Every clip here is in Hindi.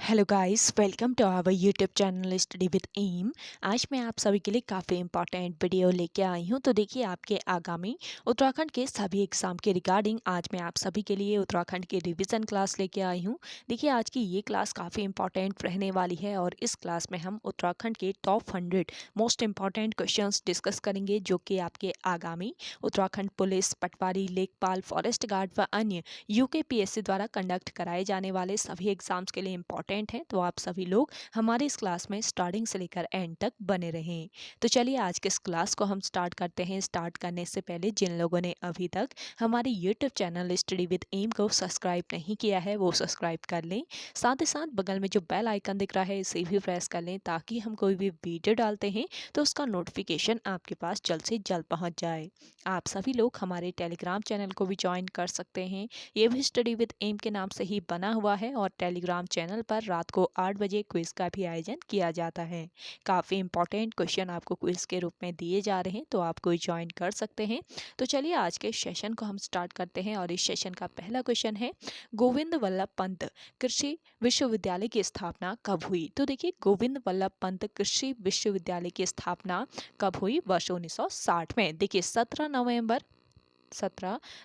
Hello guys, welcome to our YouTube channel study with M. आज मैं आप सभी के लिए काफ़ी इंपॉर्टेंट वीडियो लेके आई हूं। तो देखिए, आपके आगामी उत्तराखंड के सभी एग्जाम के रिगार्डिंग आज मैं आप सभी के लिए उत्तराखंड की रिवीजन क्लास लेके आई हूं। देखिए, आज की ये क्लास काफ़ी इंपॉर्टेंट रहने वाली है और इस क्लास में हम उत्तराखंड के top 100 most important question discuss करेंगे, जो कि आपके आगामी उत्तराखंड पुलिस, पटवारी, लेखपाल, फॉरेस्ट गार्ड व अन्य यूकेपीएससी द्वारा कंडक्ट कराए जाने वाले सभी एग्जाम्स के लिए इंपॉर्टेंट है। तो आप सभी लोग हमारे इस क्लास में स्टार्टिंग से लेकर एंड तक बने रहें। तो चलिए, आज के इस क्लास को हम स्टार्ट करते हैं। स्टार्ट करने से पहले जिन लोगों ने अभी तक हमारे YouTube channel study with M को सब्सक्राइब नहीं किया है, वो सब्सक्राइब कर लें। साथ ही साथ बगल में जो बेल आइकन दिख रहा है, इसे भी प्रेस कर लें, ताकि हम कोई भी वीडियो डालते हैं तो उसका नोटिफिकेशन आपके पास जल्द से जल्द पहुंच जाए। आप सभी लोग हमारे टेलीग्राम चैनल को भी ज्वाइन कर सकते हैं। ये भी स्टडी विद एम के नाम से ही बना हुआ है और टेलीग्राम चैनल पर रात को 8 बजे क्विज का भी आयोजन किया जाता है। काफ़ी इंपॉर्टेंट क्वेश्चन आपको क्विज के रूप में दिए जा रहे हैं, तो आप कोई ज्वाइन कर सकते हैं। तो चलिए, आज के सेशन को हम स्टार्ट करते हैं और इस सेशन का पहला क्वेश्चन है, गोविंद वल्लभ पंत कृषि विश्वविद्यालय की स्थापना कब हुई? तो देखिए, गोविंद वल्लभ पंत कृषि विश्वविद्यालय की स्थापना कब हुई? वर्ष 1960 में। देखिए, 17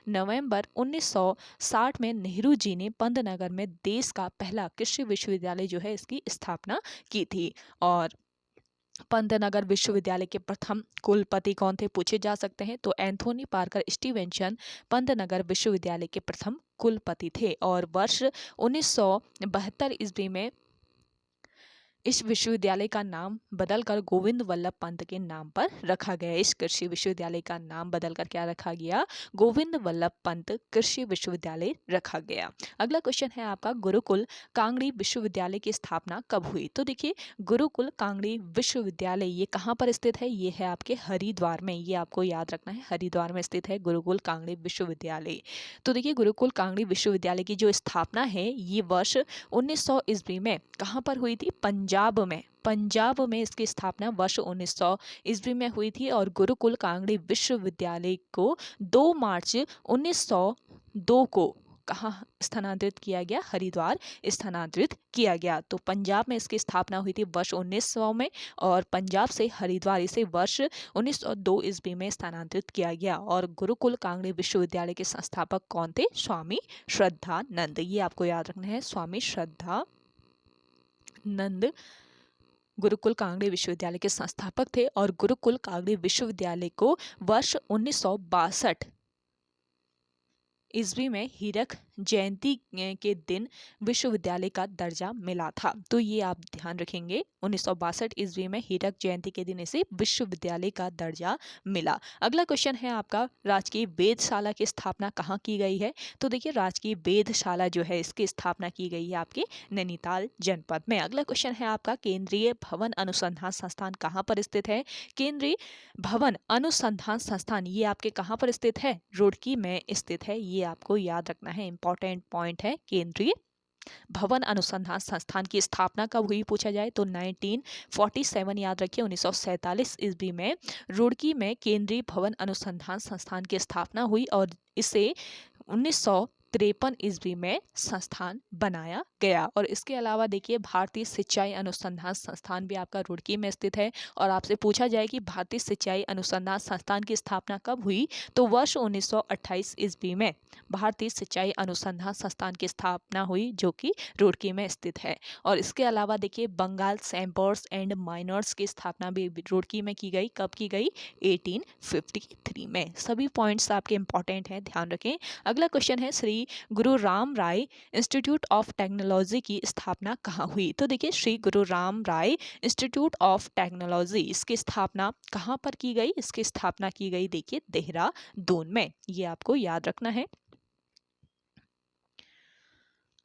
नवंबर 1960 में नेहरू जी ने पंतनगर में देश का पहला कृषि विश्वविद्यालय जो है, इसकी स्थापना की थी। और पंतनगर विश्वविद्यालय के प्रथम कुलपति कौन थे, पूछे जा सकते हैं। तो एंथोनी पार्कर स्टीवेंसन पंतनगर विश्वविद्यालय के प्रथम कुलपति थे और वर्ष 1972 ईस्वी में इस विश्वविद्यालय का नाम बदलकर गोविंद वल्लभ पंत के नाम पर रखा गया। इस कृषि विश्वविद्यालय का नाम बदलकर क्या रखा गया? गोविंद वल्लभ पंत कृषि विश्वविद्यालय रखा गया। अगला क्वेश्चन है आपका, गुरुकुल कांगड़ी विश्वविद्यालय की स्थापना कब हुई? तो देखिए, गुरुकुल कांगड़ी विश्वविद्यालय ये कहाँ पर स्थित है? ये है आपके हरिद्वार में। ये आपको याद रखना है, हरिद्वार में स्थित है गुरुकुल कांगड़ी विश्वविद्यालय। तो देखिए, गुरुकुल कांगड़ी विश्वविद्यालय की जो स्थापना है, ये वर्ष 1900 ईस्वी में कहाँ पर हुई थी? पंजाब में इसकी स्थापना वर्ष 1900 ईस्वी में हुई थी और गुरुकुल कांगड़ी विश्वविद्यालय को 2 मार्च 1902 को कहाँ स्थानांतरित किया गया? हरिद्वार स्थानांतरित किया गया। तो पंजाब में इसकी स्थापना हुई थी वर्ष 1900 में और पंजाब से हरिद्वार इसे वर्ष 1902 ईस्वी में स्थानांतरित किया गया। और गुरुकुल कांगड़ी विश्वविद्यालय के संस्थापक कौन थे? स्वामी श्रद्धानंद। ये आपको याद रखना है, स्वामी श्रद्धानंद गुरुकुल कांगड़ी विश्वविद्यालय के संस्थापक थे और गुरुकुल कांगड़ी विश्वविद्यालय को वर्ष 1962 ईस्वी में हीरक जयंती के दिन विश्वविद्यालय का दर्जा मिला था। तो ये आप ध्यान रखेंगे, 1962 ईस्वी में हीरक जयंती के दिन इसे विश्वविद्यालय का दर्जा मिला। अगला क्वेश्चन है आपका, राजकीय वेधशाला की स्थापना कहाँ की गई है? तो देखिए, राजकीय वेधशाला जो है, इसकी स्थापना की गई है आपके नैनीताल जनपद में। अगला क्वेश्चन है आपका, केंद्रीय भवन अनुसंधान संस्थान कहाँ पर स्थित है? केंद्रीय भवन अनुसंधान संस्थान ये आपके कहाँ पर स्थित है? रुड़की में स्थित है। ये आपको याद रखना है, इंपॉर्टेंट पॉइंट है। केंद्रीय भवन अनुसंधान संस्थान की स्थापना कब हुई पूछा जाए तो 1947, याद रखिए 1947 ईस्वी में रुड़की में केंद्रीय भवन अनुसंधान संस्थान की स्थापना हुई और इसे 1953 ईस्वी में संस्थान बनाया गया। और इसके अलावा देखिए, भारतीय सिंचाई अनुसंधान संस्थान भी आपका रुड़की में स्थित है। और आपसे पूछा जाए कि भारतीय सिंचाई अनुसंधान संस्थान की स्थापना कब हुई तो वर्ष 1928 ईस्वी में भारतीय सिंचाई अनुसंधान संस्थान की स्थापना हुई, जो कि रुड़की में स्थित है। और इसके अलावा देखिए, बंगाल सैंपर्स एंड माइनर्स की स्थापना भी रुड़की में की गई। कब की गई? 1853 में। सभी पॉइंट्स आपके इंपॉर्टेंट हैं, ध्यान रखें। अगला क्वेश्चन है, श्री गुरु राम राय इंस्टीट्यूट ऑफ टेक्नोलॉजी की स्थापना कहाँ हुई? तो देखिए, श्री गुरु राम राय इंस्टीट्यूट ऑफ टेक्नोलॉजी, इसकी स्थापना कहाँ पर की गई? इसकी स्थापना की गई देखिए देहरादून में। ये आपको याद रखना है।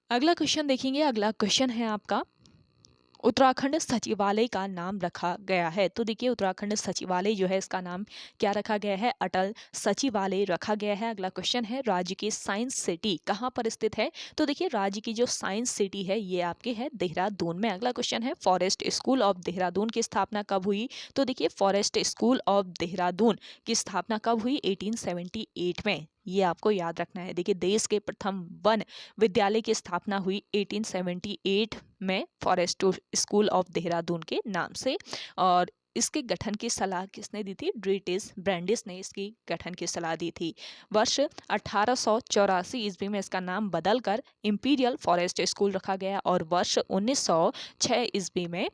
अगला क्वेश्चन देखेंगे। अगला क्वेश्चन है आपका, उत्तराखंड सचिवालय का नाम रखा गया है। तो देखिए, उत्तराखंड सचिवालय जो है, इसका नाम क्या रखा गया है? अटल सचिवालय रखा गया है। अगला क्वेश्चन है, राज्य की साइंस सिटी कहाँ पर स्थित है? तो देखिए, राज्य की जो साइंस सिटी है, ये आपके है देहरादून में। अगला क्वेश्चन है, फॉरेस्ट स्कूल ऑफ देहरादून की स्थापना कब हुई? तो देखिए, फॉरेस्ट स्कूल ऑफ देहरादून की स्थापना कब हुई? 1878 में। ये आपको याद रखना है। देखिए देश के प्रथम वन विद्यालय की स्थापना हुई 1878 में फॉरेस्ट स्कूल ऑफ देहरादून के नाम से, और इसके गठन की सलाह किसने दी थी? ब्रिटिश ब्रैंडिस ने इसकी गठन की सलाह दी थी। वर्ष 1884 ईस्वी में इसका नाम बदलकर इंपीरियल फॉरेस्ट स्कूल रखा गया, और वर्ष 1906 ईस्वी में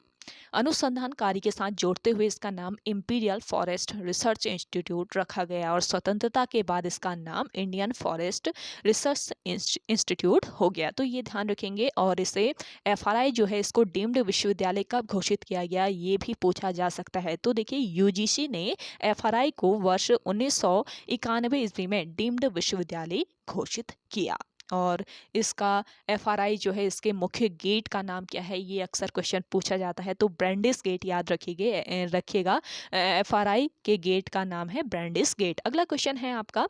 अनुसंधान कार्य के साथ जोड़ते हुए इसका नाम इंपीरियल फॉरेस्ट रिसर्च इंस्टीट्यूट रखा गया, और स्वतंत्रता के बाद इसका नाम इंडियन फॉरेस्ट रिसर्च इंस्टीट्यूट हो गया। तो ये ध्यान रखेंगे। और इसे एफआरआई जो है इसको डीम्ड विश्वविद्यालय कब घोषित किया गया, ये भी पूछा जा सकता है। तो देखिए यूजीसी ने एफआरआई को वर्ष 1991 ईस्वी में डीम्ड विश्वविद्यालय घोषित किया। और इसका एफआरआई जो है इसके मुख्य गेट का नाम क्या है, ये अक्सर क्वेश्चन पूछा जाता है। तो ब्रैंडिस गेट याद रखिएगा। एफआरआई के गेट का नाम है ब्रैंडिस गेट। अगला क्वेश्चन है आपका,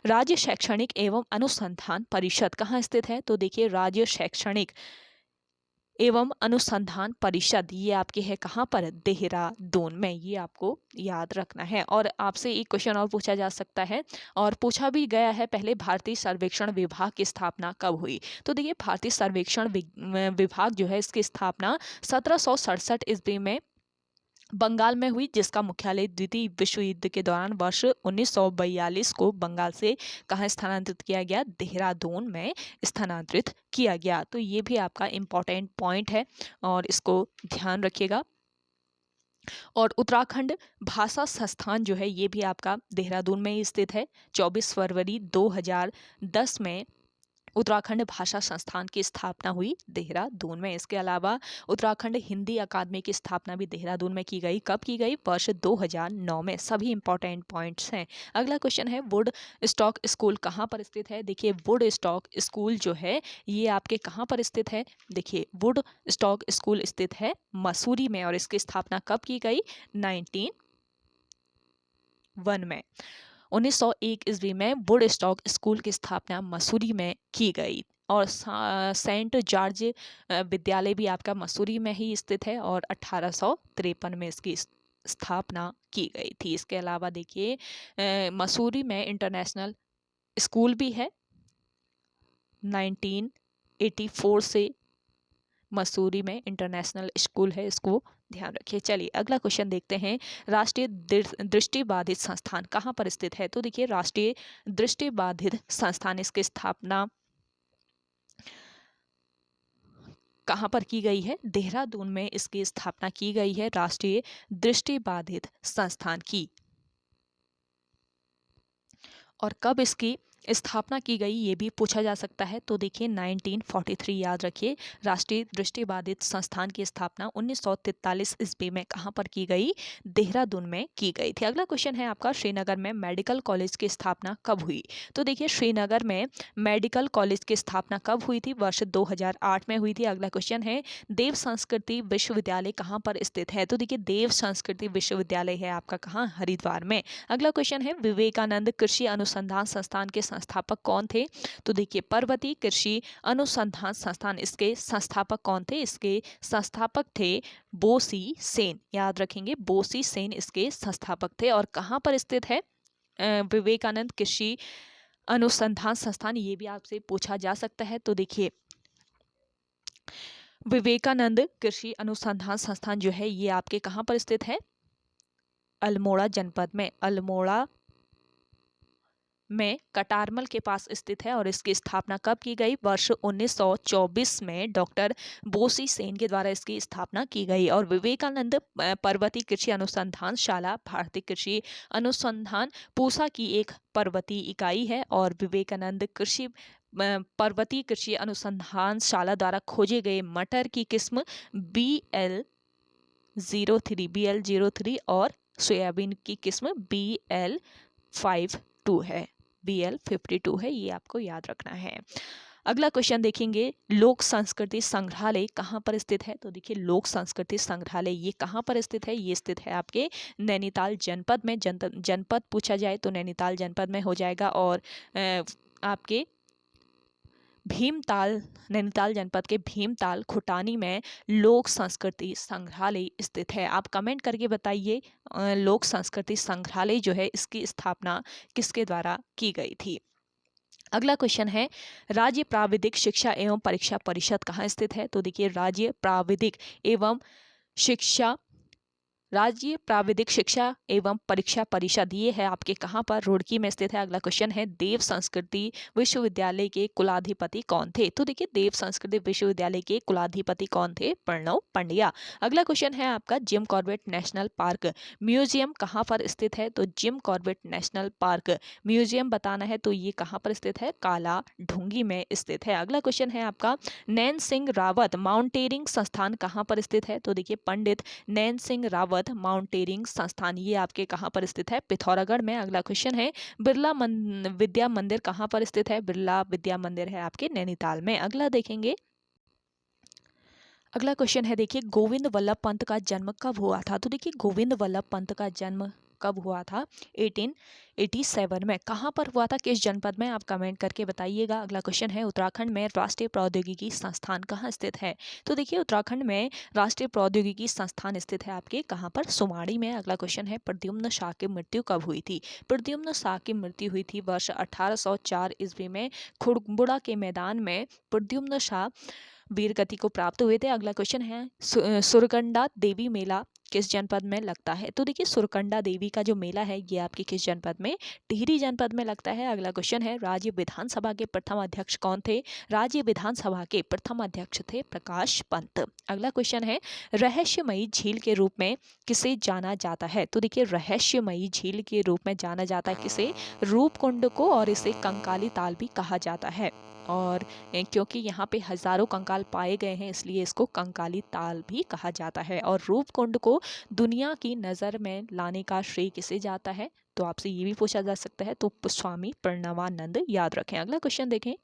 राज्य शैक्षणिक एवं अनुसंधान परिषद कहाँ स्थित है? तो देखिए राज्य शैक्षणिक एवं अनुसंधान परिषद ये आपके है कहाँ पर? देहरादून में। ये आपको याद रखना है। और आपसे एक क्वेश्चन और पूछा जा सकता है, और पूछा भी गया है पहले, भारतीय सर्वेक्षण विभाग की स्थापना कब हुई? तो देखिए भारतीय सर्वेक्षण विभाग जो है इसकी स्थापना 1767 ईस्वी में बंगाल में हुई, जिसका मुख्यालय द्वितीय विश्व युद्ध के दौरान वर्ष 1942 को बंगाल से कहाँ स्थानांतरित किया गया? देहरादून में स्थानांतरित किया गया। तो ये भी आपका इम्पोर्टेंट पॉइंट है और इसको ध्यान रखिएगा। और उत्तराखंड भाषा संस्थान जो है ये भी आपका देहरादून में ही स्थित है। 24 फरवरी 2010 में उत्तराखंड भाषा संस्थान की स्थापना हुई देहरादून में। इसके अलावा उत्तराखंड हिंदी अकादमी की स्थापना भी देहरादून में की गई। कब की गई? वर्ष 2009 में। सभी इंपॉर्टेंट पॉइंट्स हैं। अगला क्वेश्चन है, वुड स्टॉक स्कूल कहाँ पर स्थित है? देखिए वुड स्टॉक स्कूल जो है ये आपके कहाँ पर स्थित है? देखिए वुड स्टॉक स्कूल स्थित है मसूरी में, और इसकी स्थापना कब की गई? 1901 में। 1901 ईस्वी में वुड स्टॉक स्कूल की स्थापना मसूरी में की गई। और सेंट जॉर्ज विद्यालय भी आपका मसूरी में ही स्थित है, और 1853 में इसकी स्थापना की गई थी। इसके अलावा देखिए मसूरी में इंटरनेशनल स्कूल भी है। 1984 से मसूरी में इंटरनेशनल स्कूल है, इसको ध्यान रखिए। चलिए अगला क्वेश्चन देखते हैं, राष्ट्रीय दृष्टिबाधित संस्थान कहाँ पर स्थित है? तो देखिए राष्ट्रीय दृष्टिबाधित संस्थान इसकी स्थापना कहाँ पर की गई है? देहरादून में इसकी स्थापना की गई है राष्ट्रीय दृष्टिबाधित संस्थान की। और कब इसकी स्थापना की गई ये भी पूछा जा सकता है। तो देखिए 1943 याद रखिए। राष्ट्रीय दृष्टिबाधित संस्थान की स्थापना 1943 ईस्वी में कहाँ पर की गई? देहरादून में की गई थी। अगला क्वेश्चन है आपका, श्रीनगर में मेडिकल कॉलेज की स्थापना कब हुई? तो देखिए श्रीनगर में मेडिकल कॉलेज की स्थापना कब हुई थी? वर्ष 2008 में हुई थी। अगला क्वेश्चन है, देव संस्कृति विश्वविद्यालय कहाँ पर स्थित है? तो देखिए देव संस्कृति विश्वविद्यालय है आपका कहाँ? हरिद्वार में। अगला क्वेश्चन है, विवेकानंद कृषि अनुसंधान संस्थान के संस्थापक कौन थे? तो देखिए पर्वतीय कृषि अनुसंधान संस्थान, इसके संस्थापक कौन थे? इसके संस्थापक थे बोसी सेन। याद रखेंगे बोसी सेन इसके संस्थापक थे। और कहाँ पर स्थित है विवेकानंद कृषि अनुसंधान संस्थान? ये भी आपसे पूछा जा सकता है। तो देखिए विवेकानंद कृषि अनुसंधान संस्थान जो है ये आपके कहाँ पर स्थित है? अल्मोड़ा जनपद में। अल्मोड़ा में कटारमल के पास स्थित है। और इसकी स्थापना कब की गई? वर्ष 1924 में डॉक्टर बोसी सेन के द्वारा इसकी स्थापना की गई। और विवेकानंद पर्वतीय कृषि अनुसंधान शाला भारतीय कृषि अनुसंधान पूसा की एक पर्वतीय इकाई है। और विवेकानंद कृषि पर्वतीय कृषि अनुसंधान शाला द्वारा खोजे गए मटर की किस्म BL03 और सोयाबीन की किस्म BL52 है। BL52 है, ये आपको याद रखना है। अगला क्वेश्चन देखेंगे, लोक संस्कृति संग्रहालय कहाँ पर स्थित है? तो देखिए लोक संस्कृति संग्रहालय ये कहाँ पर स्थित है? ये स्थित है आपके नैनीताल जनपद में। जनपद पूछा जाए तो नैनीताल जनपद में हो जाएगा। और आपके भीमताल, नैनीताल जनपद के भीमताल खुटानी में लोक संस्कृति संग्रहालय स्थित है। आप कमेंट करके बताइए लोक संस्कृति संग्रहालय जो है इसकी स्थापना किसके द्वारा की गई थी? अगला क्वेश्चन है, राज्य प्राविधिक शिक्षा एवं परीक्षा परिषद कहाँ स्थित है? तो देखिए राज्य प्राविधिक एवं शिक्षा राज्य प्राविधिक शिक्षा एवं परीक्षा परिषद ये है आपके कहाँ पर? रुड़की में स्थित है। अगला क्वेश्चन है, देव संस्कृति विश्वविद्यालय के कुलाधिपति कौन थे? तो देखिए देव संस्कृति विश्वविद्यालय के कुलाधिपति कौन थे? प्रणव पंड्या। अगला क्वेश्चन है आपका, Jim Corbett national park museum कहाँ पर स्थित है? तो Jim Corbett national park museum बताना है तो ये कहाँ पर स्थित है? काला ढूंगी में स्थित है। अगला क्वेश्चन है आपका, नैन सिंह रावत माउंटेनियरिंग संस्थान कहाँ पर स्थित है? तो देखिए पंडित नैन सिंह रावत माउंटेनियरिंग संस्थान ये आपके कहाँ पर स्थित है? पिथौरागढ़ में। अगला क्वेश्चन है, बिरला विद्या मंदिर कहाँ पर स्थित है? बिरला विद्या मंदिर है आपके नैनीताल में। अगला देखेंगे, अगला क्वेश्चन है देखिए, गोविंद वल्लभ पंत का जन्म कब हुआ था? तो देखिए गोविंद वल्लभ पंत का जन्म कब हुआ था? 1887 में। कहाँ पर हुआ था, किस जनपद में? आप कमेंट करके बताइएगा। अगला क्वेश्चन है, उत्तराखंड में राष्ट्रीय प्रौद्योगिकी संस्थान कहाँ स्थित है? तो देखिए उत्तराखंड में राष्ट्रीय प्रौद्योगिकी संस्थान स्थित है आपके कहाँ पर? सुमाड़ी में। अगला क्वेश्चन है, प्रद्युम्न शाह की मृत्यु कब हुई थी? प्रद्युम्न शाह की मृत्यु हुई थी वर्ष 1804 ईस्वी में खुड़बुड़ा के मैदान में प्रद्युम्न शाह वीर गति को प्राप्त हुए थे। अगला क्वेश्चन है, सुरकंडा देवी मेला किस जनपद में लगता है? तो देखिए सुरकंडा देवी का जो मेला है ये आपके किस जनपद में? टिहरी जनपद में लगता है। अगला क्वेश्चन है, राज्य विधानसभा के प्रथम अध्यक्ष कौन थे? राज्य विधानसभा के प्रथम अध्यक्ष थे प्रकाश पंत। अगला क्वेश्चन है, रहस्यमयी झील के रूप में किसे जाना जाता है? तो देखिए रहस्यमयी झील के रूप में जाना जाता है किसे? रूपकुंड को, और इसे कंकाली ताल भी कहा जाता है। और क्योंकि यहाँ पे हजारों कंकाल पाए गए हैं इसलिए इसको कंकाली ताल भी कहा जाता है। और रूपकुंड को दुनिया की नज़र में लाने का श्रेय किसे जाता है? तो आपसे ये भी पूछा जा सकता है, तो स्वामी प्रणवानंद याद रखें। अगला क्वेश्चन देखें,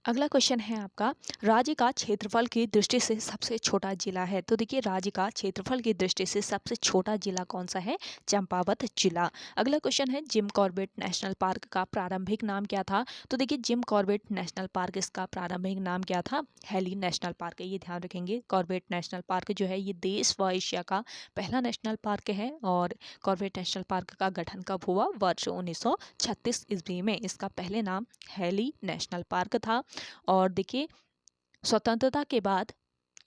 अगला क्वेश्चन है आपका, राज्य का क्षेत्रफल की दृष्टि से सबसे छोटा जिला है? तो देखिए राज्य का क्षेत्रफल की दृष्टि से सबसे छोटा जिला कौन सा है? चंपावत जिला। अगला क्वेश्चन है, जिम कॉर्बेट नेशनल पार्क का प्रारंभिक नाम क्या था? तो देखिए जिम कॉर्बेट नेशनल पार्क इसका प्रारंभिक नाम क्या था? हेली नेशनल पार्क है। ये ध्यान रखेंगे, कॉर्बेट नेशनल पार्क जो है ये देश व एशिया का पहला नेशनल पार्क है। और कॉर्बेट नेशनल पार्क का गठन कब हुआ? वर्ष 1936 ईस्वी में। इसका पहले नाम हेली नेशनल पार्क था। और देखिए स्वतंत्रता के बाद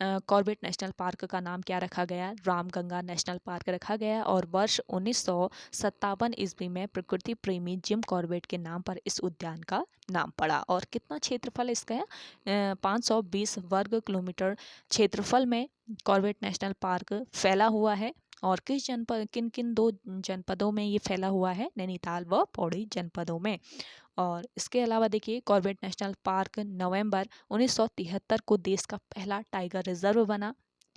कॉर्बेट नेशनल पार्क का नाम क्या रखा गया? रामगंगा नेशनल पार्क रखा गया। और वर्ष 1957 ईस्वी में प्रकृति प्रेमी जिम कॉर्बेट के नाम पर इस उद्यान का नाम पड़ा। और कितना क्षेत्रफल इसका है? 520 वर्ग किलोमीटर क्षेत्रफल में कॉर्बेट नेशनल पार्क फैला हुआ है। और किस जनपद, किन किन दो जनपदों में ये फैला हुआ है? नैनीताल व पौड़ी जनपदों में। और इसके अलावा देखिए कॉर्बेट नेशनल पार्क नवंबर 1973 को देश का पहला टाइगर रिजर्व बना।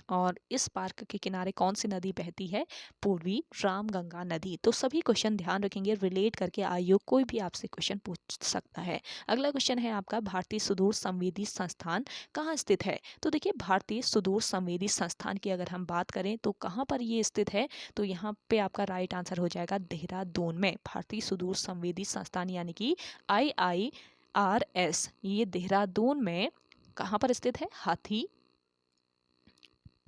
और इस पार्क के किनारे कौन सी नदी बहती है? पूर्वी रामगंगा नदी। तो सभी क्वेश्चन ध्यान रखेंगे, रिलेट करके आयोग कोई भी आपसे क्वेश्चन पूछ सकता है। अगला क्वेश्चन है आपका, भारतीय सुदूर संवेदी संस्थान कहाँ स्थित है? तो देखिए भारतीय सुदूर संवेदी संस्थान की अगर हम बात करें तो कहाँ पर ये स्थित है? तो यहाँ पे आपका राइट आंसर हो जाएगा देहरादून में। भारतीय सुदूर संवेदी संस्थान यानी कि IIRS ये देहरादून में कहाँ पर स्थित है? हाथी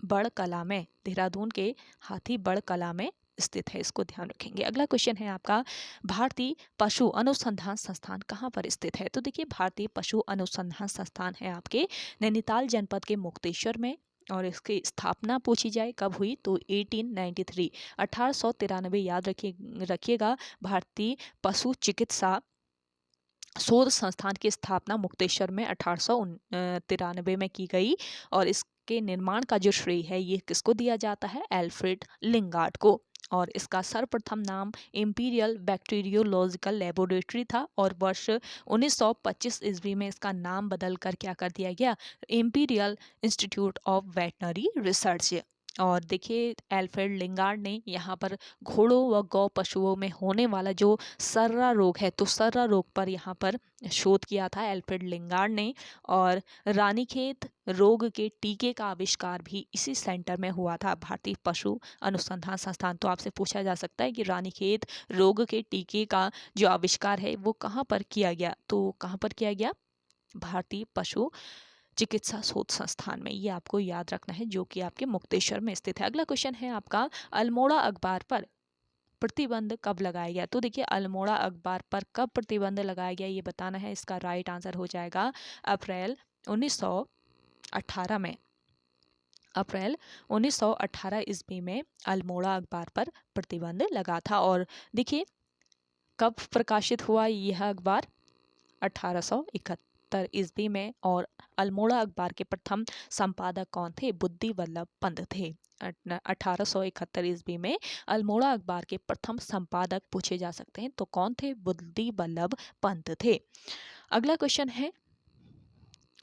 बड़ कला में, देहरादून के हाथी बड़ कला में स्थित है। इसको ध्यान रखेंगे। अगला क्वेश्चन है आपका, भारतीय पशु अनुसंधान संस्थान कहाँ पर स्थित है? तो देखिए भारतीय पशु अनुसंधान संस्थान है आपके नैनीताल जनपद के मुक्तेश्वर में। और इसकी स्थापना पूछी जाए कब हुई? तो 1893 1893 याद रखिएगा। भारतीय पशु चिकित्सा शोध संस्थान की स्थापना मुक्तेश्वर में 1893 में की गई। और इसके निर्माण का जो श्रेय है ये किसको दिया जाता है? एल्फ्रेड लिंगार्ड को। और इसका सर्वप्रथम नाम इंपीरियल बैक्टीरियोलॉजिकल लेबोरेटरी था। और वर्ष 1925 ईस्वी में इसका नाम बदल कर क्या कर दिया गया? Imperial institute of veterinary research. और देखिए एल्फ्रेड लिंगार्ड ने यहाँ पर घोड़ों व गौ पशुओं में होने वाला जो सर्रा रोग है, तो सर्रा रोग पर यहाँ पर शोध किया था एल्फ्रेड लिंगार्ड ने। और रानीखेत रोग के टीके का आविष्कार भी इसी सेंटर में हुआ था, भारतीय पशु अनुसंधान संस्थान। तो आपसे पूछा जा सकता है कि रानीखेत रोग के टीके का जो आविष्कार है वो कहाँ पर किया गया? तो कहाँ पर किया गया? भारतीय पशु चिकित्सा शोध संस्थान में। ये आपको याद रखना है, जो कि आपके मुक्तेश्वर में स्थित है। अगला क्वेश्चन है आपका, अल्मोड़ा अखबार पर प्रतिबंध कब लगाया गया? तो देखिए अल्मोड़ा अखबार पर कब प्रतिबंध लगाया गया ये बताना है। इसका राइट आंसर हो जाएगा अप्रैल 1918 में। अप्रैल 1918 ईस्वी में अल्मोड़ा अखबार पर प्रतिबंध लगा था। और देखिए कब प्रकाशित हुआ यह अखबार? 1871 ईस्वी में। और अल्मोड़ा अखबार के प्रथम संपादक कौन थे? बुद्धि वल्लभ पंत थे। 1871 ईस्वी में अल्मोड़ा अखबार के प्रथम संपादक पूछे जा सकते हैं तो कौन थे? बुद्धि वल्लभ पंत थे। अगला क्वेश्चन है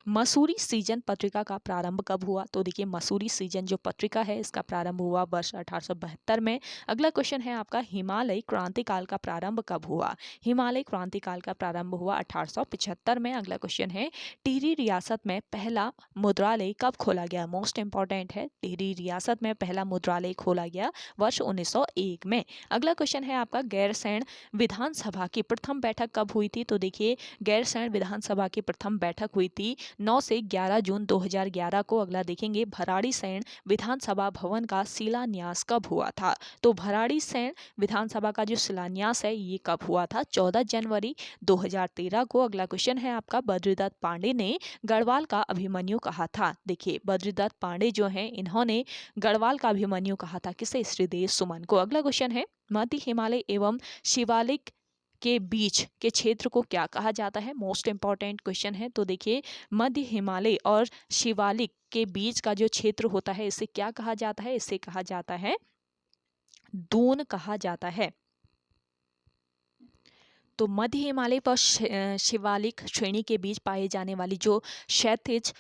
मसूरी सीजन पत्रिका का प्रारंभ कब हुआ? तो देखिए मसूरी सीजन जो पत्रिका है इसका प्रारंभ हुआ वर्ष 1872 में। अगला क्वेश्चन है आपका हिमालय क्रांतिकाल का प्रारंभ कब हुआ? हिमालय क्रांतिकाल का प्रारंभ हुआ 1875 में। अगला क्वेश्चन है टिहरी रियासत में पहला मुद्रालय कब खोला गया? मोस्ट इंपॉर्टेंट है, टिहरी रियासत में पहला मुद्रालय खोला गया वर्ष 1901 में। अगला क्वेश्चन है आपका गैरसैंण विधानसभा की प्रथम बैठक कब हुई थी? तो देखिए गैरसैंण विधानसभा की प्रथम बैठक हुई थी 9 से 11 जून 2011 को। अगला देखेंगे भराड़ीसैंण विधानसभा भवन का शिलान्यास कब हुआ था? तो भराड़ीसैंण विधानसभा का जो शिलान्यास है ये कब हुआ था? 14 जनवरी 2013 को। अगला क्वेश्चन है आपका बद्रीदत्त पांडे ने गढ़वाल का अभिमन्यु कहा था। देखिए बद्रीदत्त पांडे जो हैं इन्होंने गढ़वाल का अभिमन्यु कहा था किसे? श्रीदेव सुमन को। अगला क्वेश्चन है मध्य हिमालय एवं शिवालिक के बीच के क्षेत्र को क्या कहा जाता है? मोस्ट इंपॉर्टेंट क्वेश्चन है। तो देखिए मध्य हिमालय और शिवालिक के बीच का जो क्षेत्र होता है इसे क्या कहा जाता है? इसे कहा जाता है दून कहा जाता है। तो मध्य हिमालय पर शिवालिक श्रेणी के बीच पाए जाने वाली जो क्षैतिज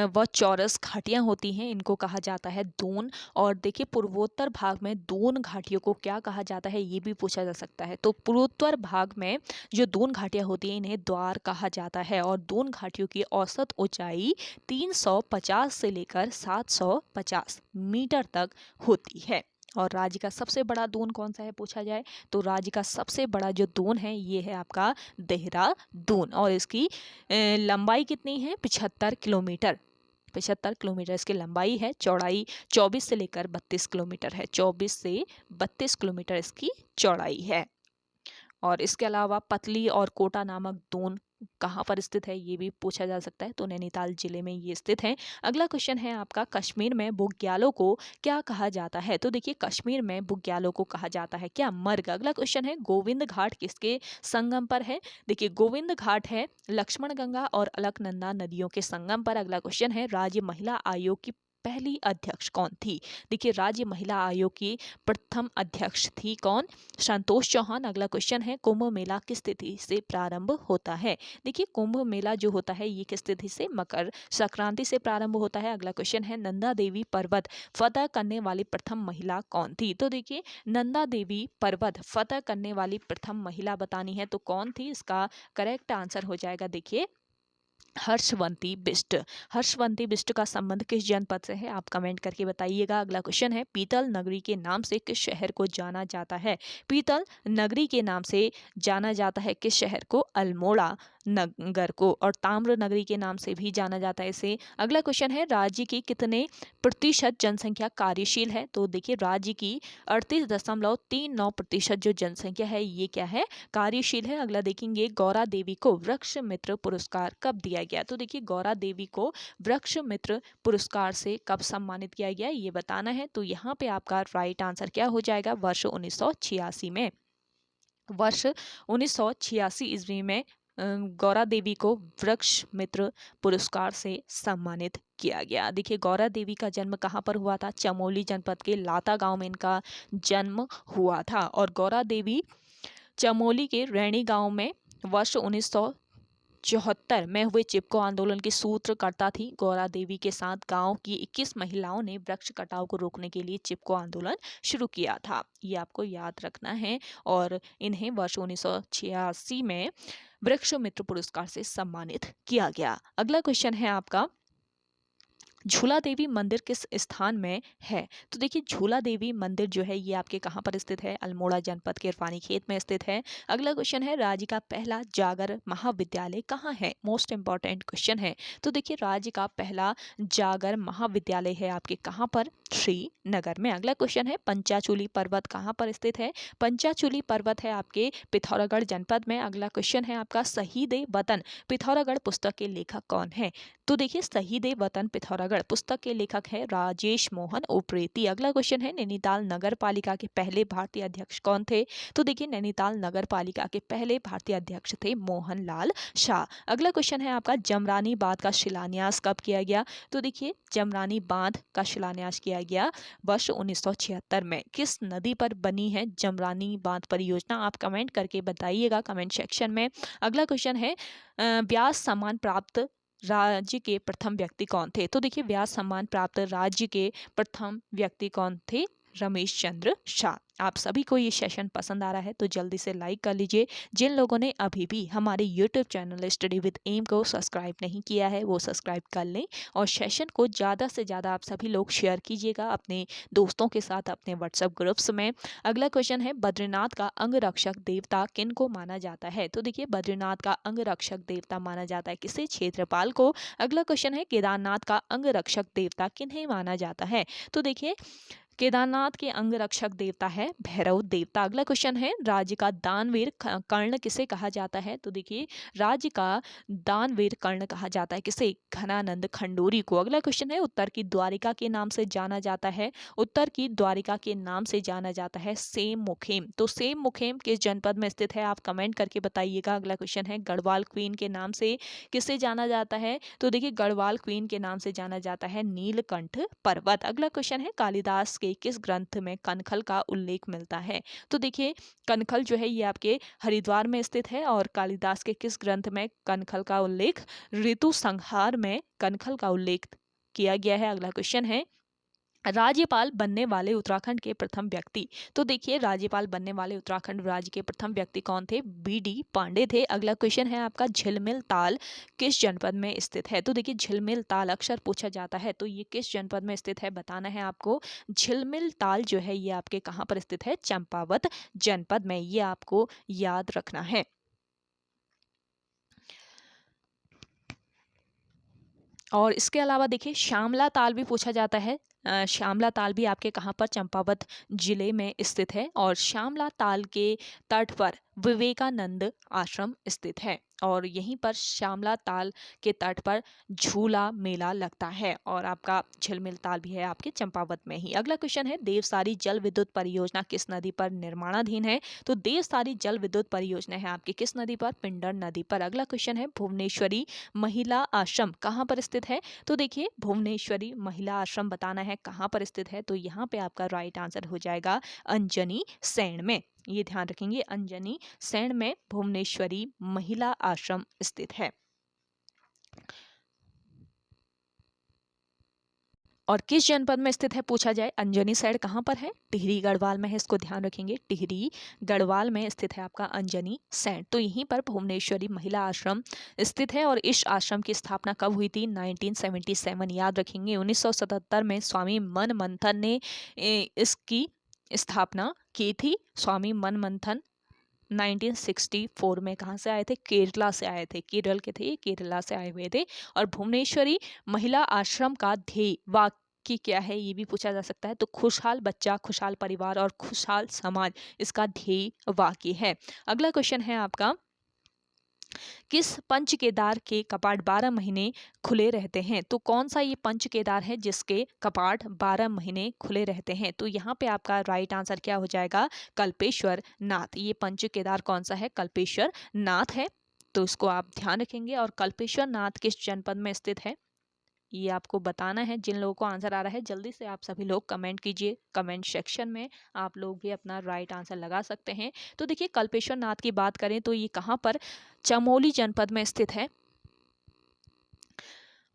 व चौरस घाटियां होती हैं इनको कहा जाता है दून। और देखिए पूर्वोत्तर भाग में दून घाटियों को क्या कहा जाता है ये भी पूछा जा सकता है। तो पूर्वोत्तर भाग में जो दून घाटियां होती हैं इन्हें द्वार कहा जाता है। और दून घाटियों की औसत ऊंचाई 350 से लेकर 750 मीटर तक होती है। और राज्य का सबसे बड़ा दून कौन सा है पूछा जाए तो राज्य का सबसे बड़ा जो दून है ये है आपका देहरादून। और इसकी लंबाई कितनी है? 75 किलोमीटर। 75 किलोमीटर इसकी लंबाई है। चौड़ाई 24 से लेकर 32 किलोमीटर है। 24 से 32 किलोमीटर इसकी चौड़ाई है। और इसके अलावा पतली और कोटा नामक दून कहाँ पर स्थित है ये भी पूछा जा सकता है। तो नैनीताल जिले में ये स्थित है। अगला क्वेश्चन है आपका कश्मीर में बुग्यालों को क्या कहा जाता है? तो देखिए कश्मीर में बुग्यालों को कहा जाता है क्या? मर्ग। अगला क्वेश्चन है गोविंद घाट किसके संगम पर है? देखिए गोविंद घाट है लक्ष्मण गंगा और अलकनंदा नदियों के संगम पर। अगला क्वेश्चन है राज्य महिला आयोग की पहली अध्यक्ष कौन थी? देखिए राज्य महिला आयोग की प्रथम अध्यक्ष थी कौन? संतोष चौहान। अगला क्वेश्चन है कुंभ मेला किस तिथि से प्रारंभ होता है? देखिए कुंभ मेला जो होता है ये किस तिथि से? मकर संक्रांति से प्रारंभ होता है। अगला क्वेश्चन है नंदा देवी पर्वत फतह करने वाली प्रथम महिला कौन थी? तो देखिए नंदा देवी पर्वत फतह करने वाली प्रथम महिला बतानी है तो कौन थी? इसका करेक्ट आंसर हो जाएगा देखिए हर्षवंती बिष्ट। हर्षवंती बिष्ट का संबंध किस जनपद से है आप कमेंट करके बताइएगा। अगला क्वेश्चन है पीतल नगरी के नाम से किस शहर को जाना जाता है? पीतल नगरी के नाम से जाना जाता है किस शहर को? अल्मोड़ा नगर को। और ताम्र नगरी के नाम से भी जाना जाता है इसे। अगला क्वेश्चन है राज्य की कितने प्रतिशत जनसंख्या कार्यशील है? तो देखिए राज्य की 38.39% जो जनसंख्या है ये क्या है? कार्यशील है। अगला देखेंगे गौरा देवी को वृक्ष मित्र पुरस्कार कब दिया गया? तो देखिए गौरा देवी को वृक्ष मित्र पुरस्कार से कब सम्मानित किया गया ये बताना है। तो यहाँ पे आपका राइट आंसर क्या हो जाएगा? वर्ष 1986 में। वर्ष 1986 ईस्वी में गौरा देवी को वृक्ष मित्र पुरस्कार से सम्मानित किया गया। देखिए गौरा देवी का जन्म कहाँ पर हुआ था? चमोली जनपद के लाता गांव में इनका जन्म हुआ था। और गौरा देवी चमोली के रैणी गांव में वर्ष 1974 में हुए चिपको आंदोलन की सूत्रकर्ता थी। गौरा देवी के साथ गांव की 21 महिलाओं ने वृक्ष कटाव को रोकने के लिए चिपको आंदोलन शुरू किया था। ये आपको याद रखना है। और इन्हें वर्ष 1986 में वृक्ष मित्र पुरस्कार से सम्मानित किया गया। अगला क्वेश्चन है आपका झूला देवी मंदिर किस स्थान में है? तो देखिए झूला देवी मंदिर जो है ये आपके कहाँ पर स्थित है? अल्मोड़ा जनपद के रानीखेत में स्थित है। अगला क्वेश्चन है राज्य का पहला जागर महाविद्यालय कहाँ है? मोस्ट इंपॉर्टेंट क्वेश्चन है। तो देखिए राज्य का पहला जागर महाविद्यालय है आपके कहाँ पर? श्रीनगर में। अगला क्वेश्चन है पंचाचूली पर्वत कहाँ पर स्थित है? पंचाचूली पर्वत है आपके पिथौरागढ़ जनपद में। अगला क्वेश्चन है आपका शहीद वतन पिथौरागढ़ पुस्तक के लेखक कौन है? तो देखिए शहीद वतन पिथौरागढ़ पुस्तक के लेखक है राजेश मोहन उप्रेती। अगला क्वेश्चन है नैनीताल नगर पालिका के पहले भारतीय अध्यक्ष कौन थे? तो देखिए नैनीताल नगर पालिका के पहले भारतीय अध्यक्ष थे मोहन लाल शाह। अगला क्वेश्चन है आपका जमरानी बांध का शिलान्यास कब किया गया? तो देखिए जमरानी बांध का शिलान्यास किया गया वर्ष 1976 में। किस नदी पर बनी है जमरानी बांध परियोजना? आप कमेंट करके बताइएगा कमेंट सेक्शन में। अगला क्वेश्चन है व्यास सम्मान प्राप्त राज्य के प्रथम व्यक्ति कौन थे? तो देखिए व्यास सम्मान प्राप्त राज्य के प्रथम व्यक्ति कौन थे? रमेश चंद्र शाह। आप सभी को ये सेशन पसंद आ रहा है तो जल्दी से लाइक कर लीजिए। जिन लोगों ने अभी भी हमारे YouTube channel study with M को सब्सक्राइब नहीं किया है वो सब्सक्राइब कर लें और सेशन को ज़्यादा से ज़्यादा आप सभी लोग शेयर कीजिएगा अपने दोस्तों के साथ अपने व्हाट्सएप ग्रुप्स में। अगला क्वेश्चन है बद्रीनाथ का अंगरक्षक देवता किन को माना जाता है? तो देखिए बद्रीनाथ का अंगरक्षक देवता माना जाता है किसे? क्षेत्रपाल को। अगला क्वेश्चन है केदारनाथ का अंगरक्षक देवता किन्हें माना जाता है? तो देखिए केदारनाथ के अंगरक्षक देवता है भैरव देवता। अगला क्वेश्चन है राज्य का दानवीर कर्ण किसे कहा जाता है? तो देखिए राज्य का दानवीर कर्ण कहा जाता है किसे? घनानंद खंडूरी को। अगला क्वेश्चन है उत्तर की द्वारिका के नाम से जाना जाता है? उत्तर की द्वारिका के नाम से जाना जाता है सेम मुखेम। तो सेम मुखेम किस जनपद में स्थित है? आप कमेंट करके बताइएगा। अगला क्वेश्चन है गढ़वाल क्वीन के नाम से किसे जाना जाता है? तो देखिए गढ़वाल क्वीन के नाम से जाना जाता है नीलकंठ पर्वत। अगला क्वेश्चन है कालिदास के किस ग्रंथ में कनखल का उल्लेख मिलता है? तो देखिए कनखल जो है ये आपके हरिद्वार में स्थित है और कालिदास के किस ग्रंथ में कनखल का उल्लेख? ऋतु संहार में कनखल का उल्लेख किया गया है। अगला क्वेश्चन है राज्यपाल बनने वाले उत्तराखंड के प्रथम व्यक्ति। तो देखिए राज्यपाल बनने वाले उत्तराखंड राज्य के प्रथम व्यक्ति कौन थे? बीडी पांडे थे। अगला क्वेश्चन है आपका झिलमिल ताल किस जनपद में स्थित है? तो देखिए झिलमिल ताल अक्सर पूछा जाता है तो ये किस जनपद में स्थित है बताना है आपको। झिलमिल ताल जो है ये आपके कहाँ पर स्थित है? चंपावत जनपद में। ये आपको याद रखना है। और इसके अलावा देखिए श्यामला ताल भी पूछा जाता है। श्यामला ताल भी आपके कहाँ पर? चंपावत जिले में स्थित है और श्यामला ताल के तट पर विवेकानंद आश्रम स्थित है और यहीं पर श्यामला ताल के तट पर झूला मेला लगता है और आपका झिलमिल ताल भी है आपके चंपावत में ही। अगला क्वेश्चन है देवसारी जल विद्युत परियोजना किस नदी पर निर्माणाधीन है? तो देवसारी जल विद्युत परियोजना है आपकी किस नदी पर? पिंडर नदी पर। अगला क्वेश्चन है भुवनेश्वरी महिला आश्रम कहाँ पर स्थित है? तो देखिए भुवनेश्वरी महिला आश्रम बताना है कहाँ पर स्थित है। तो यहाँ पे आपका राइट आंसर हो जाएगा अंजनी सैण में। ये ध्यान रखेंगे अंजनी सैण में भुवनेश्वरी महिला आश्रम स्थित है। और किस जनपद में स्थित है पूछा जाए? अंजनी सैण कहाँ पर है? टिहरी गढ़वाल में है। इसको ध्यान रखेंगे टिहरी गढ़वाल में स्थित है आपका अंजनी सैण। तो यहीं पर भुवनेश्वरी महिला आश्रम स्थित है और इस आश्रम की स्थापना कब हुई थी? 1977। याद रखेंगे 1977 में स्वामी मनमंथन ने इसकी स्थापना की थी। स्वामी मनमंथन 1964 में कहाँ से आए थे? केरला से आए थे। केरल के थे, केरला से आए हुए थे। और भुवनेश्वरी महिला आश्रम का ध्येय वाक्य क्या है ये भी पूछा जा सकता है। तो खुशहाल बच्चा, खुशहाल परिवार और खुशहाल समाज इसका ध्येय वाक्य है। अगला क्वेश्चन है आपका किस पंच केदार के कपाट 12 महीने खुले रहते हैं? तो कौन सा ये पंच केदार है जिसके कपाट 12 महीने खुले रहते हैं? तो यहाँ पे आपका राइट आंसर क्या हो जाएगा? कल्पेश्वर नाथ। ये पंच केदार कौन सा है? कल्पेश्वर नाथ है। तो इसको आप ध्यान रखेंगे। और कल्पेश्वर नाथ किस जनपद में स्थित है ये आपको बताना है। जिन लोगों को आंसर आ रहा है जल्दी से आप सभी लोग कमेंट कीजिए। कमेंट सेक्शन में आप लोग भी अपना राइट आंसर लगा सकते हैं। तो देखिए कल्पेश्वर नाथ की बात करें तो ये कहाँ पर? चमोली जनपद में स्थित है।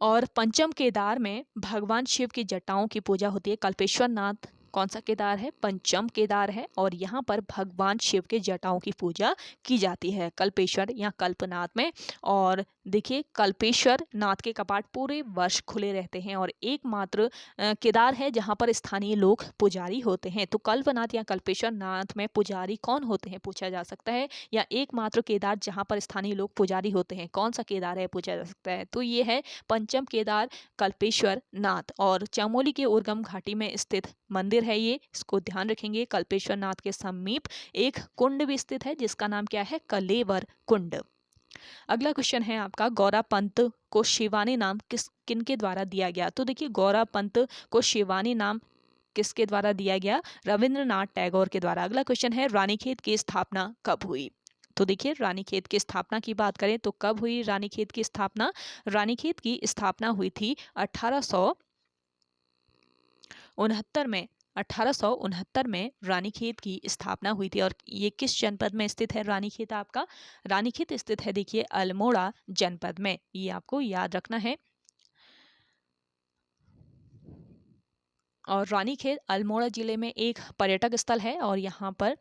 और पंचम केदार में भगवान शिव की जटाओं की पूजा होती है। कल्पेश्वर नाथ कौन सा केदार है? पंचम केदार है और यहाँ पर भगवान शिव के जटाओं की पूजा की जाती है कल्पेश्वर या कल्पनाथ में। और देखिए कल्पेश्वर नाथ के कपाट पूरे वर्ष खुले रहते हैं और एकमात्र केदार है जहाँ पर स्थानीय लोग पुजारी होते हैं। तो कल्पनाथ या कल्पेश्वर नाथ में पुजारी कौन होते हैं पूछा जा सकता है, या एकमात्र केदार जहाँ पर स्थानीय लोग पुजारी होते हैं कौन सा केदार है पूछा जा सकता है। तो ये है पंचम केदार कल्पेश्वर नाथ और चमोली के उर्गम घाटी में स्थित मंदिर है ये, इसको ध्यान रखेंगे। कल्पेश्वर नाथ के समीप एक कुंड भी स्थित है जिसका नाम क्या है? कलेवर कुंड। अगला क्वेश्चन है आपका, गौरा पंत को शिवानी नाम किनके द्वारा दिया गया? तो देखिए गौरा पंत को शिवानी नाम किसके द्वारा दिया गया? रविंद्रनाथ टैगोर के द्वारा। अगला क्वेश्चन है, रानीखेत की स्थापना कब हुई? तो देखिए रानीखेत की स्थापना की बात करें तो कब हुई रानीखेत की स्थापना? रानीखेत की स्थापना हुई थी 1869 में। 1869 में रानीखेत की स्थापना हुई थी। और ये किस जनपद में स्थित है रानीखेत? आपका रानीखेत स्थित है देखिए अल्मोड़ा जनपद में, ये आपको याद रखना है। और रानीखेत अल्मोड़ा जिले में एक पर्यटक स्थल है और यहाँ पर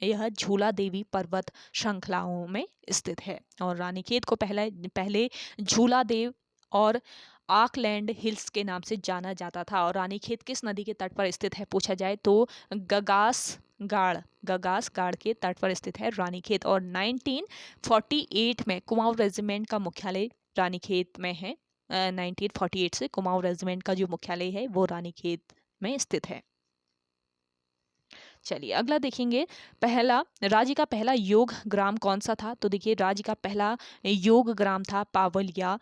यह झूला देवी पर्वत श्रृंखलाओं में स्थित है। और रानीखेत को पहले झूला देव और आकलैंड हिल्स के नाम से जाना जाता था। और रानीखेत किस नदी के तट पर स्थित है पूछा जाए तो गगास गाड़ के तट पर स्थित है रानीखेत। और 1948 में कुमाऊं रेजिमेंट का मुख्यालय रानीखेत में है। 1948 से कुमाऊं रेजिमेंट का जो मुख्यालय है वो रानीखेत में स्थित है। चलिए अगला देखेंगे, राज्य का पहला योग ग्राम कौन सा था? तो देखिए राज्य का पहला योग ग्राम था पावलिया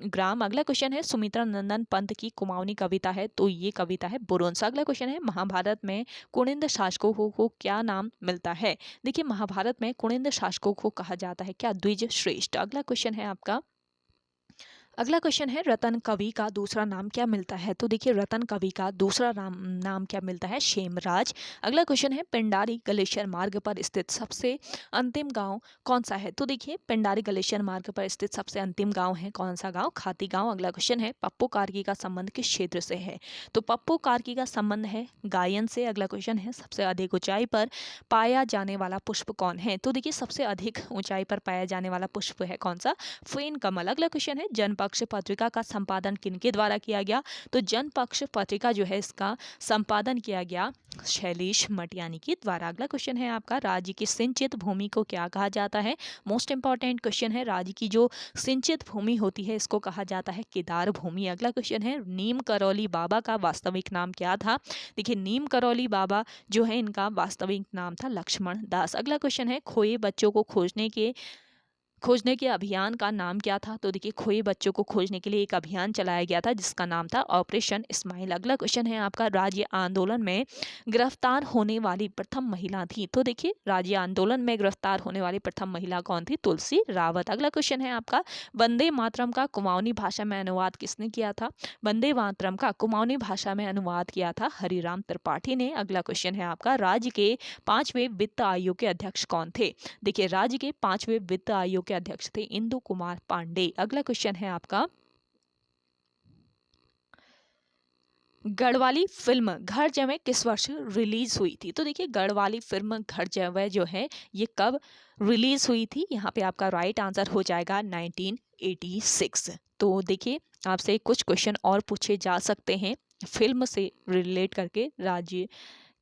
ग्राम। अगला क्वेश्चन है, सुमित्रा नंदन पंत की कुमाऊनी कविता है? तो ये कविता है बुरुंस। अगला क्वेश्चन है, महाभारत में कुनिंद शासकों को क्या नाम मिलता है? देखिए महाभारत में कुनिंद शासकों को कहा जाता है क्या? द्विज श्रेष्ठ। अगला क्वेश्चन है, रतन कवि का दूसरा नाम क्या मिलता है? तो देखिए रतन कवि का दूसरा नाम क्या मिलता है? क्षेमराज। अगला क्वेश्चन है, पिंडारी ग्लेशियर मार्ग पर स्थित सबसे अंतिम गांव कौन सा है? तो देखिए पिंडारी ग्लेशियर मार्ग पर स्थित सबसे अंतिम गांव है कौन सा गांव? खाती गांव। अगला क्वेश्चन है, पप्पू कार्की का संबंध किस क्षेत्र से है? तो पप्पू कार्की का संबंध है गायन से। अगला क्वेश्चन है, सबसे अधिक ऊंचाई पर पाया जाने वाला पुष्प कौन है? तो देखिए सबसे अधिक ऊंचाई पर पाया जाने वाला पुष्प है कौन सा? फेन कमल। अगला क्वेश्चन है, जनपक्ष पत्रिका का संपादन किनके द्वारा किया गया? तो जनपक्ष पत्रिका जो है इसका संपादन किया गया शैलेश मटियानी के द्वारा। अगला क्वेश्चन है आपका, राज्य की सिंचित भूमि को क्या कहा जाता है? मोस्ट इंपॉर्टेंट क्वेश्चन है, राज्य की जो सिंचित भूमि होती है इसको कहा जाता है केदार भूमि। अगला क्वेश्चन है, नीम करौली बाबा का वास्तविक नाम क्या था? देखिए नीम करौली बाबा जो है इनका वास्तविक नाम था लक्ष्मण दास। अगला क्वेश्चन है, खोए बच्चों को खोजने के अभियान का नाम क्या था? तो देखिए खोए बच्चों को खोजने के लिए एक अभियान चलाया गया था जिसका नाम था ऑपरेशन स्माइल। अगला क्वेश्चन है आपका, राज्य आंदोलन में गिरफ्तार होने वाली प्रथम महिला थी? तो देखिए राज्य आंदोलन में गिरफ्तार होने वाली प्रथम महिला कौन थी? तुलसी रावत। अगला क्वेश्चन है आपका, वंदे मातरम का कुमाऊनी भाषा में अनुवाद किसने किया था? वंदे मातरम का कुमाऊनी भाषा में अनुवाद किया था हरिराम त्रिपाठी ने। अगला क्वेश्चन है आपका, राज्य के 5वें वित्त आयोग के अध्यक्ष कौन थे? देखिए राज्य के 5वें वित्त आयोग के अध्यक्ष थे इंदु कुमार पांडे। अगला क्वेश्चन है आपका, गढ़वाली फिल्म घर जमाई किस वर्ष रिलीज हुई थी? तो देखिए गढ़वाली फिल्म घर जमाई जो है ये कब रिलीज हुई थी? यहाँ पे आपका राइट आंसर हो जाएगा 1986। तो देखिए आपसे कुछ क्वेश्चन और पूछे जा सकते हैं फिल्म से रिलेट करके, राज्य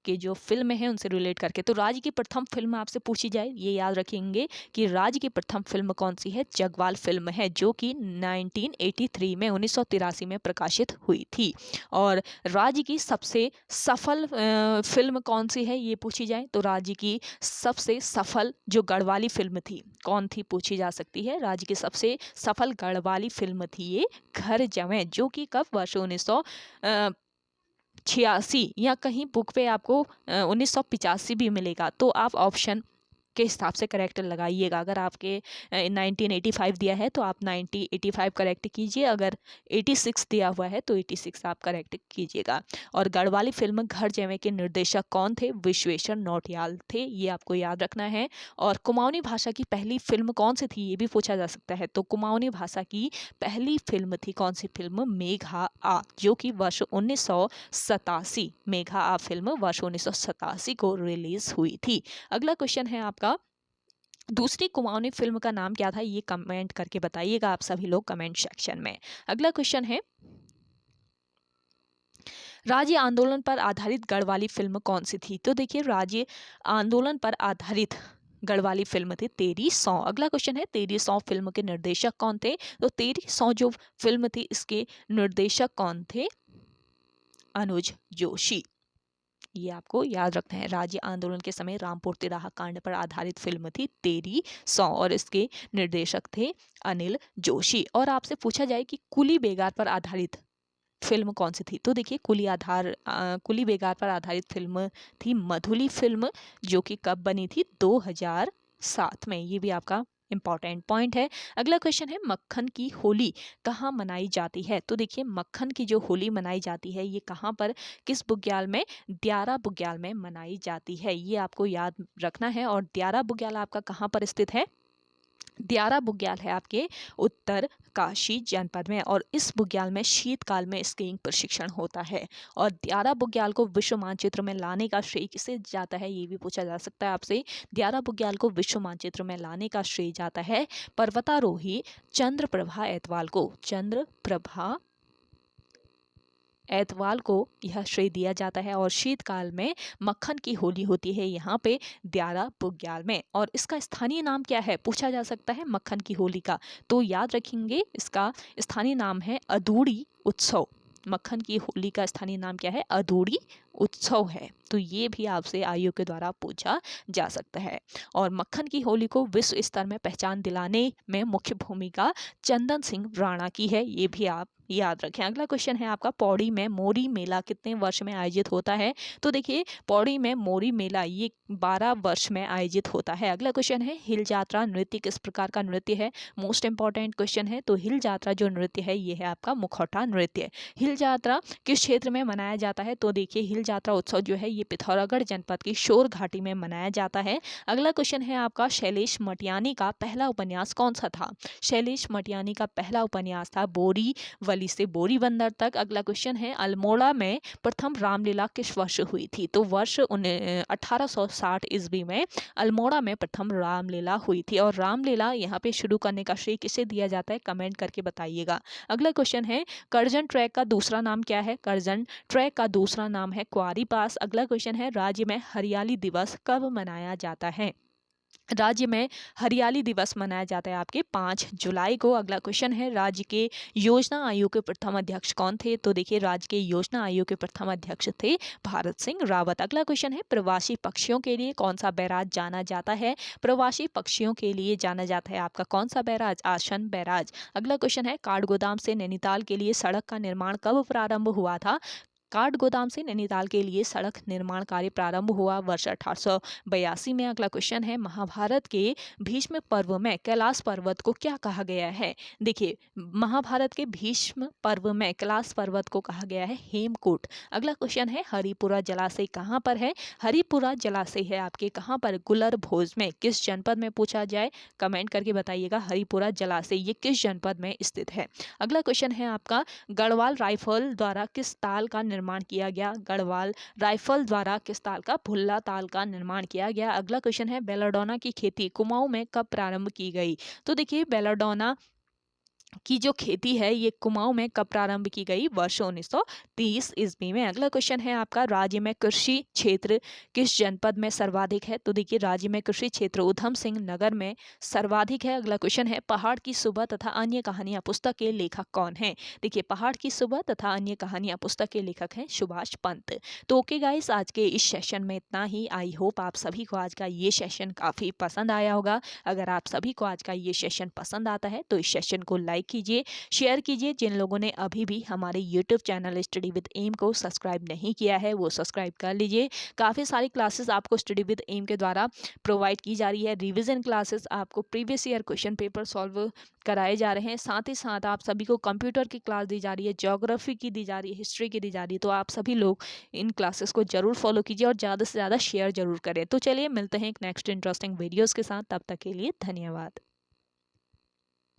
के जो फिल्म है उनसे रिलेट करके। तो राज्य की प्रथम फिल्म आपसे पूछी जाए, ये याद रखेंगे कि राज्य की प्रथम फिल्म कौन सी है? जगवाल फिल्म है जो कि 1983 में 1983 में प्रकाशित हुई थी। और राज्य की सबसे सफल फिल्म कौन सी है ये पूछी जाए तो राज्य की सबसे सफल जो गढ़वाली फिल्म थी कौन थी पूछी जा सकती है। राज्य की सबसे सफल गढ़वाली फिल्म थी ये घर जमाई, जो कि कब वर्ष 1986 या कहीं बुक पे आपको 1985 भी मिलेगा। तो आप ऑप्शन के हिसाब से करेक्ट लगाइएगा। अगर आपके 1985 दिया है तो आप 1985 करेक्ट कीजिए, अगर 86 दिया हुआ है तो 86 आप करेक्ट कीजिएगा। और गढ़वाली फिल्म घर जैवे के निर्देशक कौन थे? विश्वेश्वर नौटियाल थे, ये आपको याद रखना है। और कुमाऊनी भाषा की पहली फिल्म कौन सी थी, ये भी पूछा जा सकता है। तो कुमाऊनी भाषा की पहली फिल्म थी कौन सी फिल्म? मेघा आ, जो कि वर्ष 1987, मेघा आ फिल्म वर्ष 1987 को रिलीज हुई थी। अगला क्वेश्चन है आपका, दूसरी कुमाऊनी फिल्म का नाम क्या था? ये कमेंट करके बताइएगा आप सभी लोग कमेंट सेक्शन में। अगला क्वेश्चन है, राज्य आंदोलन पर आधारित गढ़वाली फिल्म कौन सी थी? तो देखिए, राज्य आंदोलन पर आधारित गढ़वाली फिल्म थी तेरी सौ। अगला क्वेश्चन है, तेरी सौ फिल्म के निर्देशक कौन थे? तो तेरी सौ जो फिल्म थी इसके निर्देशक कौन थे? अनुज जोशी। ये आपको याद रखना है। राज्य आंदोलन के समय रामपुर तिराहा कांड पर आधारित फिल्म थी तेरी सौ और इसके निर्देशक थे अनिल जोशी। और आपसे पूछा जाए कि कुली बेगार पर आधारित फिल्म कौन सी थी? तो देखिए, कुली बेगार पर आधारित फिल्म थी मधुली फिल्म, जो कि कब बनी थी? 2007 में। ये भी आपका इंपॉर्टेंट पॉइंट है। अगला क्वेश्चन है, मक्खन की होली कहाँ मनाई जाती है? तो देखिए, मक्खन की जो होली मनाई जाती है ये कहाँ पर, किस बुग्याल में? द्यारा बुग्याल में मनाई जाती है, ये आपको याद रखना है। और द्यारा बुग्याल आपका कहाँ पर स्थित है? द्यारा बुग्याल है आपके उत्तर काशी जनपद में, और इस बुग्याल में शीतकाल में स्कीइंग प्रशिक्षण होता है। और द्यारा बुग्याल को विश्व मानचित्र में लाने का श्रेय किसे जाता है? ये भी पूछा जा सकता है आपसे। द्यारा बुग्याल को विश्व मानचित्र में लाने का श्रेय जाता है पर्वतारोही चंद्रप्रभा ऐतवाल को। चंद्रप्रभा ऐतवाल को यह श्रेय दिया जाता है। और शीतकाल में मक्खन की होली होती है यहाँ पे द्यारा बुग्याल में। और इसका स्थानीय नाम क्या है? पूछा जा सकता है मक्खन की होली का, तो याद रखेंगे इसका स्थानीय नाम है अधूड़ी उत्सव। मक्खन की होली का स्थानीय नाम क्या है? अधूड़ी उत्सव है। तो ये भी आपसे आयोग के द्वारा पूछा जा सकता है। और मक्खन की होली को विश्व स्तर में पहचान दिलाने में मुख्य भूमिका चंदन सिंह राणा की है, ये भी आप याद रखें। अगला क्वेश्चन है आपका, पौड़ी में मोरी मेला कितने वर्ष में आयोजित होता है? तो देखिए, पौड़ी में मोरी मेला ये 12 वर्ष में आयोजित होता है। अगला क्वेश्चन है, हिल यात्रा नृत्य किस प्रकार का नृत्य है? मोस्ट इंपॉर्टेंट क्वेश्चन है। तो हिल यात्रा जो नृत्य है ये है आपका मुखौटा नृत्य। हिल यात्रा किस क्षेत्र में मनाया जाता है? तो देखिए, हिल यात्रा उत्सव जो है ये पिथौरागढ़ जनपद की शोर घाटी में मनाया जाता है। अगला क्वेश्चन है आपका, शैलेश मटियानी का पहला उपन्यास कौन सा था? शैलेश मटियानी का पहला उपन्यास था बोरी वली से बोरी बंदर तक। अगला क्वेश्चन है, अल्मोड़ा में प्रथम रामलीला किस वर्ष हुई थी? तो वर्ष 1860 ईस्वी में अल्मोड़ा में प्रथम रामलीला हुई थी। और रामलीला यहाँ पे शुरू करने का श्रेय किसे दिया जाता है? कमेंट करके बताइएगा। अगला क्वेश्चन है, करजन ट्रैक का दूसरा नाम क्या है? करजन ट्रैक का दूसरा नाम है क्वारी पास। अगला क्वेश्चन है, राज्य में हरियाली दिवस कब मनाया जाता है? राज्य में हरियाली दिवस मनाया जाता है आपके 5 जुलाई को। अगला क्वेश्चन है, राज्य के योजना आयोग के प्रथम अध्यक्ष कौन थे? तो देखिए, राज्य के योजना आयोग के प्रथम अध्यक्ष थे भारत सिंह रावत। अगला क्वेश्चन है, प्रवासी पक्षियों के लिए कौन सा बैराज जाना जाता है? प्रवासी पक्षियों के लिए जाना जाता है आपका कौन सा बैराज? आसन बैराज। अगला क्वेश्चन है, काठगोदाम से नैनीताल के लिए सड़क का निर्माण कब प्रारंभ हुआ था? काठगोदाम से नैनीताल के लिए सड़क निर्माण कार्य प्रारंभ हुआ वर्ष 1882 में। अगला क्वेश्चन है, महाभारत के भीष्म पर्व में कैलाश पर्वत को क्या कहा गया है? देखिए, महाभारत के भीष्म पर्व में कैलाश पर्वत को कहा गया है हेमकूट। अगला क्वेश्चन है, हरिपुरा जलाशय कहाँ पर है? हरिपुरा जलाशय है आपके कहाँ पर? गुलर भोज में। किस जनपद में? पूछा जाए कमेंट करके बताइएगा। हरिपुरा जलाशय ये किस जनपद में स्थित है? अगला क्वेश्चन है आपका, गढ़वाल राइफल द्वारा किस ताल का निर्माण किया गया? गढ़वाल राइफल द्वारा किस ताल का? भुल्ला ताल का निर्माण किया गया। अगला क्वेश्चन है, बेलाडोना की खेती कुमाऊं में कब प्रारंभ की गई? तो देखिए, बेलाडोना की जो खेती है ये कुमाऊं में कब प्रारंभ की गई? वर्ष 1930 ईस्वी में। अगला क्वेश्चन है आपका, राज्य में कृषि क्षेत्र किस जनपद में सर्वाधिक है? तो देखिए, राज्य में कृषि क्षेत्र उधम सिंह नगर में सर्वाधिक है। अगला क्वेश्चन है, पहाड़ की सुबह तथा अन्य कहानियां पुस्तक के लेखक कौन है? देखिए, पहाड़ की सुबह तथा अन्य कहानियां पुस्तक के लेखक हैं सुभाष पंत। तो ओके गाइस, आज के इस सेशन में इतना ही। आई होप आप सभी को आज का ये सेशन काफ़ी पसंद आया होगा। अगर आप सभी को आज का ये सेशन पसंद आता है तो इस सेशन को लाइक लाइक कीजिए, शेयर कीजिए। जिन लोगों ने अभी भी हमारे YouTube channel study with M को सब्सक्राइब नहीं किया है वो सब्सक्राइब कर लीजिए। काफ़ी सारी क्लासेस आपको स्टडी विद एम के द्वारा प्रोवाइड की जा रही है। रिवीजन क्लासेस, आपको previous year question paper solve कराए जा रहे हैं। साथ ही साथ आप सभी को कंप्यूटर की क्लास दी जा रही है, ज्योग्राफी की दी जा रही है, हिस्ट्री की दी जा रही है। तो आप सभी लोग इन क्लासेस को जरूर फॉलो कीजिए और ज़्यादा से ज़्यादा शेयर जरूर करें। तो चलिए मिलते हैं एक नेक्स्ट इंटरेस्टिंग वीडियोज़ के साथ, तब तक के लिए धन्यवाद।